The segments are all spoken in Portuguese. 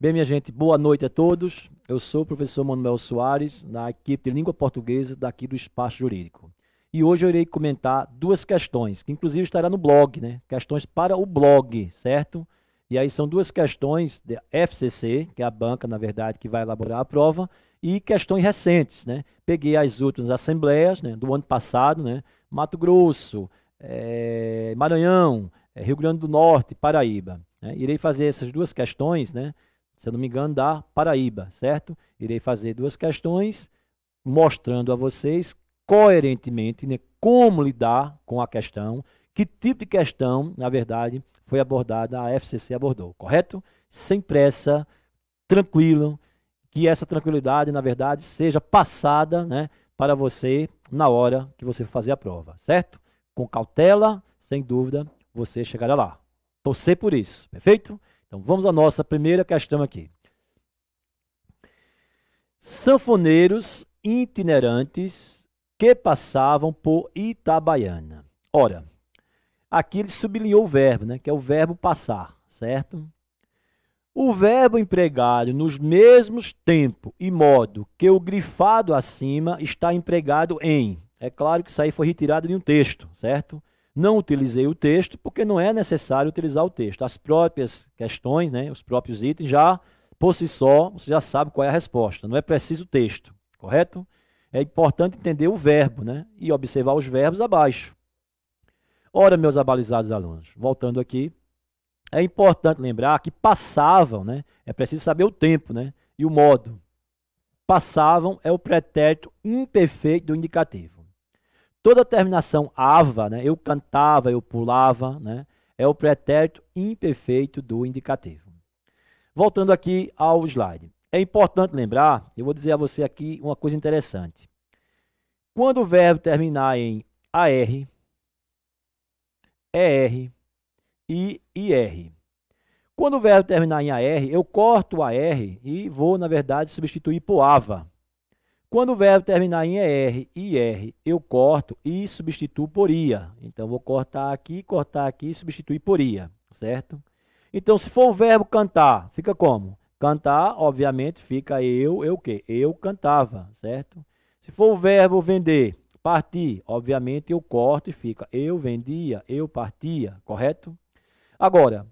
Bem, minha gente, boa noite a todos. Eu sou o professor Manuel Soares, da equipe de língua portuguesa daqui do Espaço Jurídico. E hoje eu irei comentar duas questões, que inclusive estará no blog, né? Questões para o blog, certo? E aí são duas questões da FCC, que é a banca, na verdade, que vai elaborar a prova, e questões recentes, né? Peguei as últimas assembleias, né, do ano passado, né? Mato Grosso, Maranhão, Rio Grande do Norte, Paraíba, né? Irei fazer essas duas questões, né? Se eu não me engano, da Paraíba, certo? Irei fazer duas questões mostrando a vocês coerentemente, né, como lidar com a questão, que tipo de questão, na verdade, foi abordada, a FCC abordou, correto? Sem pressa, tranquilo, que essa tranquilidade, na verdade, seja passada, né, para você na hora que você for fazer a prova, certo? Com cautela, sem dúvida, você chegará lá. Torcer por isso, perfeito? Então vamos à nossa primeira questão aqui. Sanfoneiros itinerantes que passavam por Itabaiana. Ora, aqui ele sublinhou o verbo, né, que é o verbo passar, certo? O verbo empregado nos mesmos tempo e modo que o grifado acima está empregado em. É claro que isso aí foi retirado de um texto, certo? Não utilizei o texto porque não é necessário utilizar o texto. As próprias questões, né, os próprios itens já, por si só, você já sabe qual é a resposta. Não é preciso o texto, correto? É importante entender o verbo, né, e observar os verbos abaixo. Ora, meus abalizados alunos, voltando aqui, é importante lembrar que passavam, né? É preciso saber o tempo, né? E o modo. Passavam é o pretérito imperfeito do indicativo. Toda terminação ava, né? Eu cantava, eu pulava, né? É o pretérito imperfeito do indicativo. Voltando aqui ao slide. É importante lembrar, eu vou dizer a você aqui uma coisa interessante. Quando o verbo terminar em AR, ER e IR, quando o verbo terminar em AR, eu corto o AR e vou, na verdade, substituir por AVA. Quando o verbo terminar em ER e IR, eu corto e substituo por IA. Então, vou cortar aqui e substituir por IA, certo? Então, se for o verbo cantar, fica como? Cantar, obviamente, fica eu o quê? Eu cantava, certo? Se for o verbo vender, partir, obviamente, eu corto e fica eu vendia, eu partia, correto? Agora,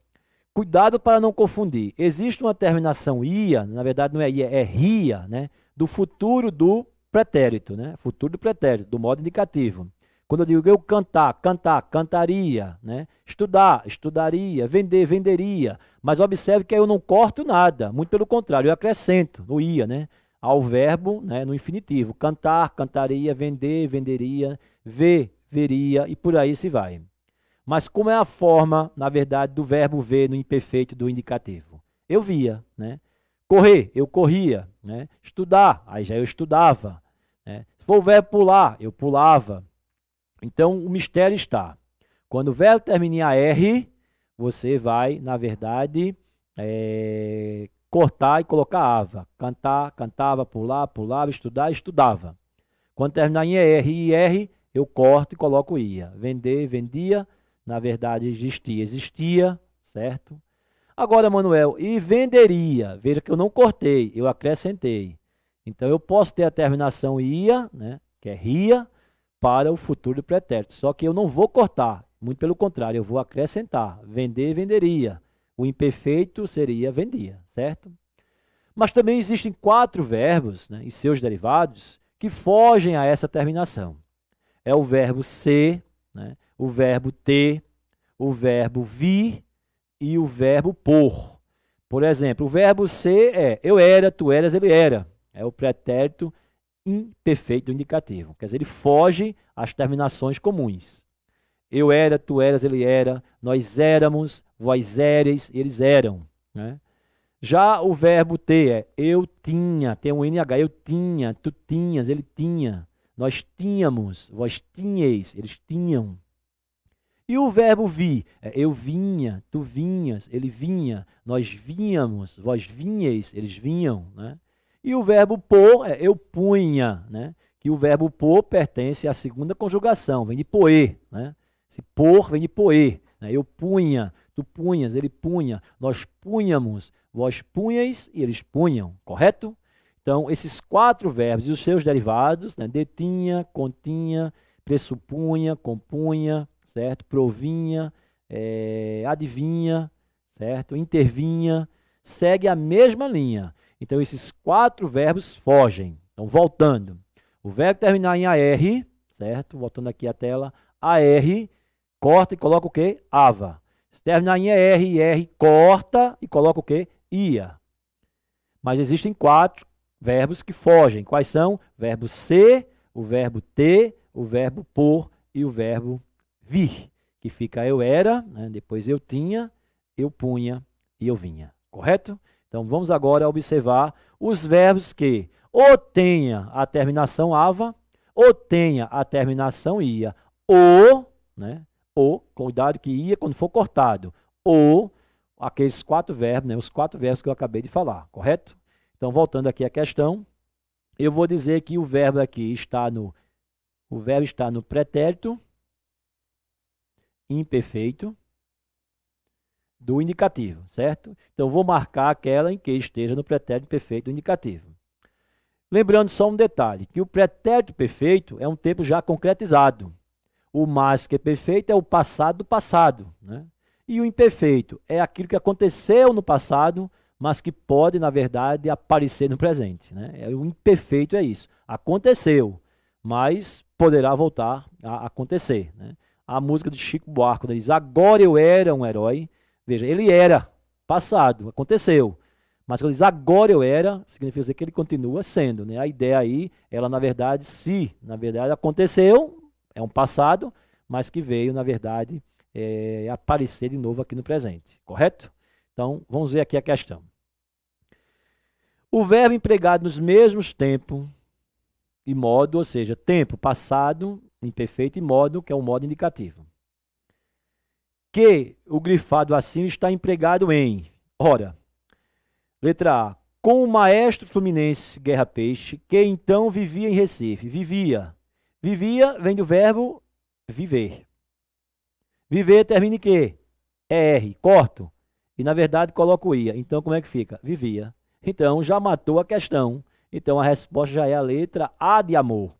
cuidado para não confundir. Existe uma terminação ia, na verdade não é ia, é ria, né? Do futuro do pretérito, né? Futuro do pretérito, do modo indicativo. Quando eu digo eu cantar, cantar, cantaria, né? Estudar, estudaria, vender, venderia. Mas observe que aí eu não corto nada, muito pelo contrário, eu acrescento no ia, né? Ao verbo, né? No infinitivo. Cantar, cantaria, vender, venderia, ver, veria e por aí se vai. Mas como é a forma, na verdade, do verbo ver no imperfeito do indicativo? Eu via, né? Correr, eu corria, né? Estudar, aí já eu estudava, né? Se for o verbo pular, eu pulava. Então, o mistério está. Quando o verbo termina em AR, você vai, na verdade, cortar e colocar ava. Cantar, cantava, pular, pulava, estudar, estudava. Quando terminar em ER e IR, eu corto e coloco IA. Vender, vendia, na verdade existia, existia, certo? Agora, Manuel, e venderia? Veja que eu não cortei, eu acrescentei. Então, eu posso ter a terminação ia, né, que é ria, para o futuro pretérito. Só que eu não vou cortar, muito pelo contrário, eu vou acrescentar. Vender, venderia. O imperfeito seria vendia, certo? Mas também existem quatro verbos, né, e seus derivados que fogem a essa terminação. É o verbo ser, né, o verbo ter, o verbo vir e o verbo por. Por exemplo, o verbo ser é eu era, tu eras, ele era. É o pretérito imperfeito do indicativo. Quer dizer, ele foge às terminações comuns. Eu era, tu eras, ele era. Nós éramos, vós éreis, eles eram. Né? Já o verbo ter é eu tinha, tem um NH, eu tinha, tu tinhas, ele tinha. Nós tínhamos, vós tinhais, eles tinham. E o verbo vir é eu vinha, tu vinhas, ele vinha, nós vínhamos, vós vinhais, eles vinham. Né? E o verbo pôr é eu punha, né? Que o verbo pôr pertence à segunda conjugação, vem de poer. Né? Esse pôr vem de poer. Né? Eu punha, Tu punhas, ele punha, nós punhamos, vós punhais e eles punham, correto? Então, esses 4 verbos e os seus derivados, né? Detinha, continha, pressupunha, compunha, certo? Provinha, adivinha, certo? Intervinha, segue a mesma linha. Então, esses 4 verbos fogem. Então, voltando. O verbo terminar em AR, certo? Voltando aqui a tela, AR, corta e coloca o quê? Ava. Se terminar em ER, IR, corta e coloca o quê? Ia. Mas existem 4 verbos que fogem. Quais são? Verbo ser, o verbo ter, o verbo por e o verbo vir. Que fica eu era, né? Depois eu tinha, eu punha e eu vinha. Correto? Então vamos agora observar os verbos que ou tenha a terminação ava, ou tenha a terminação ia, ou, né? Ou, cuidado que ia quando for cortado, ou aqueles 4 verbos, né? Os 4 verbos que eu acabei de falar, correto? Então, voltando aqui à questão, eu vou dizer que o verbo aqui está no pretérito imperfeito do indicativo, certo? Então, vou marcar aquela em que esteja no pretérito perfeito do indicativo. Lembrando só um detalhe, que o pretérito perfeito é um tempo já concretizado. O mais que é perfeito é o passado do passado, né? E o imperfeito é aquilo que aconteceu no passado, mas que pode, na verdade, aparecer no presente, né? O imperfeito é isso. Aconteceu, mas poderá voltar a acontecer, né? A música de Chico Buarque, quando ele diz, agora eu era um herói, veja, ele era, passado, aconteceu. Mas quando ele diz agora eu era, significa dizer que ele continua sendo, né? A ideia aí, ela na verdade, se na verdade aconteceu, é um passado, mas que veio, na verdade, aparecer de novo aqui no presente, correto? Então, vamos ver aqui a questão. O verbo empregado nos mesmos tempo e modo, ou seja, tempo passado, imperfeito, e modo, que é um modo indicativo. Que o grifado acima está empregado em, ora, letra A, com o maestro fluminense Guerra Peixe, que então vivia em Recife. Vivia. Vivia vem do verbo viver. Viver termina em quê? R, corto. E na verdade coloco ia. Então como é que fica? Vivia. Então já matou a questão. Então a resposta já é a letra A de amor.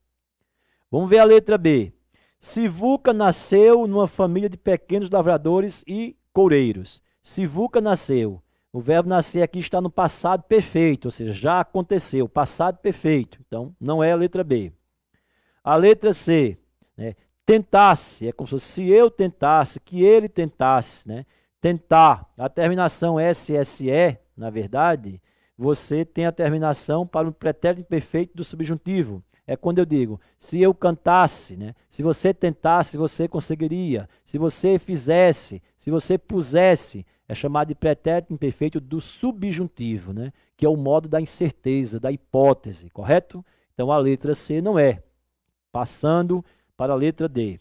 Vamos ver a letra B. Sivuca nasceu numa família de pequenos lavradores e coureiros. Sivuca nasceu. O verbo nascer aqui está no passado perfeito, ou seja, já aconteceu, passado perfeito. Então, não é a letra B. A letra C, né? Tentasse, é como se eu tentasse, que ele tentasse, né? Tentar, a terminação SSE, na verdade, você tem a terminação para o pretérito imperfeito do subjuntivo. É quando eu digo, se eu cantasse, né? Se você tentasse, você conseguiria. Se você fizesse, se você pusesse, é chamado de pretérito imperfeito do subjuntivo, né? Que é o modo da incerteza, da hipótese, correto? Então, a letra C não é. Passando para a letra D.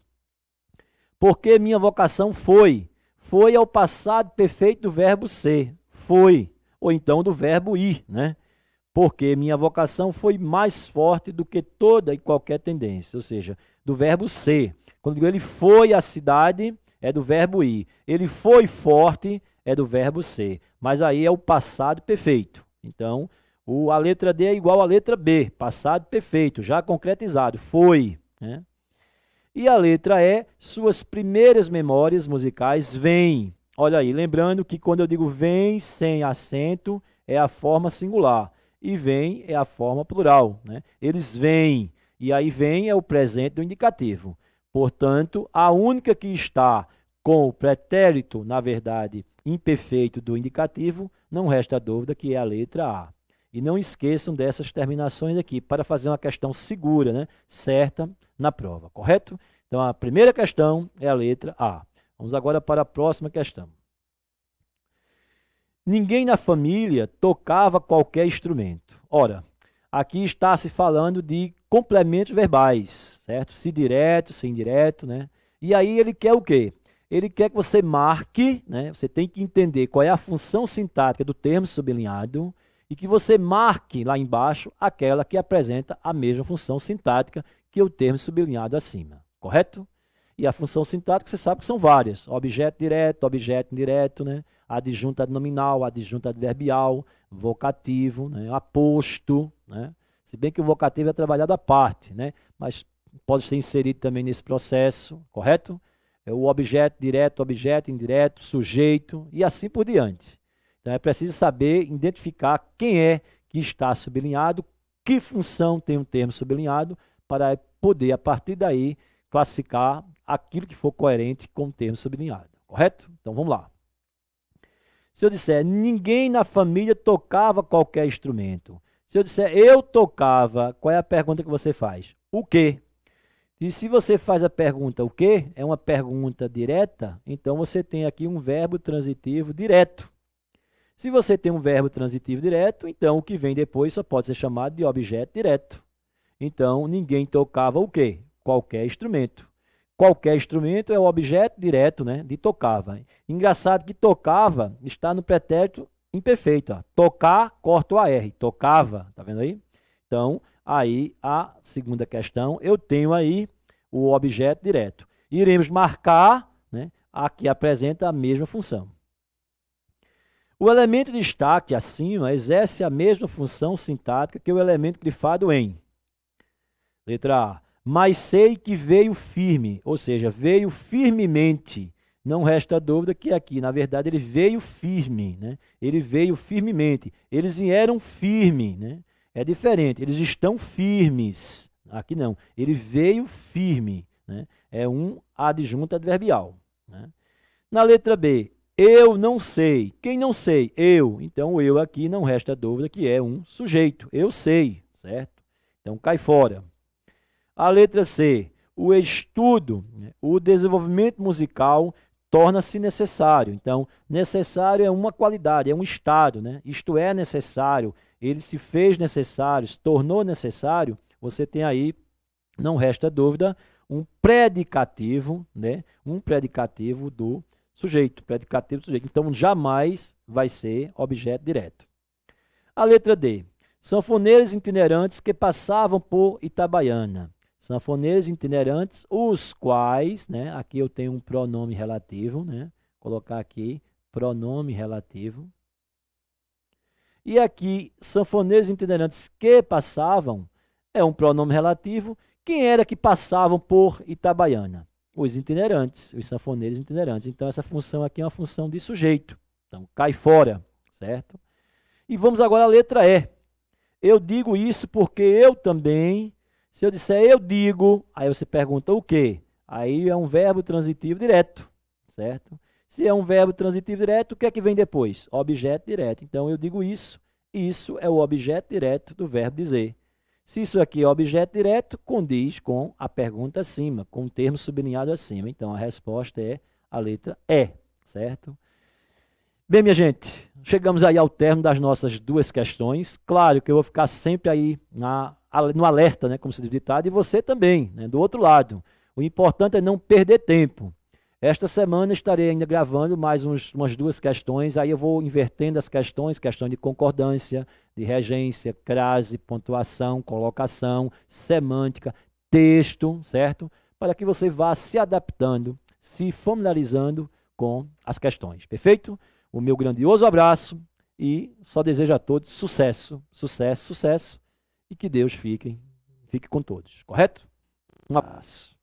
Porque minha vocação foi. Foi ao passado perfeito do verbo ser. Foi. Ou então do verbo ir, né? Porque minha vocação foi mais forte do que toda e qualquer tendência. Ou seja, do verbo ser. Quando ele foi à cidade, é do verbo ir. Ele foi forte, é do verbo ser. Mas aí é o passado perfeito. Então, a letra D é igual à letra B. Passado perfeito, já concretizado. Foi, né? E a letra E, suas primeiras memórias musicais vêm. Olha aí, lembrando que quando eu digo vem sem acento, é a forma singular. E vem é a forma plural, né? Eles vêm. E aí vem é o presente do indicativo. Portanto, a única que está com o pretérito, na verdade, imperfeito do indicativo, não resta dúvida que é a letra A. E não esqueçam dessas terminações aqui, para fazer uma questão segura, né? Certa na prova, correto? Então, a primeira questão é a letra A. Vamos agora para a próxima questão. Ninguém na família tocava qualquer instrumento. Ora, aqui está se falando de complementos verbais, certo? Se direto, se indireto, né? E aí ele quer o quê? Ele quer que você marque, né? Você tem que entender qual é a função sintática do termo sublinhado e que você marque lá embaixo aquela que apresenta a mesma função sintática que o termo sublinhado acima, correto? E a função sintática, você sabe que são várias. Objeto direto, objeto indireto, né? Adjunto adnominal, adjunto adverbial, vocativo, né? Aposto, né? Se bem que o vocativo é trabalhado à parte, né? Mas pode ser inserido também nesse processo, correto? É o objeto direto, objeto indireto, sujeito e assim por diante. Então é preciso saber identificar quem é que está sublinhado, que função tem um termo sublinhado, para poder, a partir daí, classificar aquilo que for coerente com o termo sublinhado, correto? Então vamos lá. Se eu disser, ninguém na família tocava qualquer instrumento. Se eu disser, eu tocava, qual é a pergunta que você faz? O quê? E se você faz a pergunta o quê? É uma pergunta direta, então você tem aqui um verbo transitivo direto. Se você tem um verbo transitivo direto, então o que vem depois só pode ser chamado de objeto direto. Então, ninguém tocava o quê? Qualquer instrumento. Qualquer instrumento é o objeto direto, né, de tocava. Engraçado que tocava está no pretérito imperfeito. Ó. Tocar, corta o AR. Tocava, tá vendo aí? Então, aí a segunda questão, eu tenho aí o objeto direto. Iremos marcar, né, a que apresenta a mesma função. O elemento de destaque acima exerce a mesma função sintática que o elemento grifado em. Letra A. Mas sei que veio firme, ou seja, veio firmemente. Não resta dúvida que aqui, na verdade, ele veio firme, né? Ele veio firmemente. Eles vieram firme, né? É diferente, eles estão firmes. Aqui não, ele veio firme, né? É um adjunto adverbial, né? Na letra B, eu não sei. Quem não sei? Eu. Então, o eu aqui não resta dúvida que é um sujeito. Eu sei, certo? Então, cai fora. A letra C, o estudo, o desenvolvimento musical torna-se necessário. Então, necessário é uma qualidade, é um estado, né? Isto é necessário, ele se fez necessário, se tornou necessário. Você tem aí, não resta dúvida, um predicativo, né? Um predicativo do sujeito, predicativo do sujeito. Então, jamais vai ser objeto direto. A letra D, sanfoneiros itinerantes que passavam por Itabaiana. Sanfoneiros itinerantes, os quais, né? Aqui eu tenho um pronome relativo, né? Colocar aqui pronome relativo. E aqui, sanfoneiros itinerantes que passavam, é um pronome relativo. Quem era que passavam por Itabaiana? Os itinerantes, os sanfoneiros itinerantes. Então, essa função aqui é uma função de sujeito. Então, cai fora, certo? E vamos agora à letra E. Eu digo isso porque eu também... Se eu disser eu digo, aí você pergunta o quê? Aí é um verbo transitivo direto, certo? Se é um verbo transitivo direto, o que é que vem depois? Objeto direto. Então, eu digo isso é o objeto direto do verbo dizer. Se isso aqui é objeto direto, condiz com a pergunta acima, com o termo sublinhado acima. Então, a resposta é a letra E, certo? Bem, minha gente, chegamos aí ao termo das nossas duas questões. Claro que eu vou ficar sempre aí no alerta, né, como se diz o ditado, e você também, né, do outro lado. O importante é não perder tempo. Esta semana estarei ainda gravando mais umas duas questões, aí eu vou invertendo as questões, questão de concordância, de regência, crase, pontuação, colocação, semântica, texto, certo? Para que você vá se adaptando, se familiarizando com as questões, perfeito? O meu grandioso abraço e só desejo a todos sucesso, sucesso, sucesso e que Deus fique com todos, correto? Um abraço.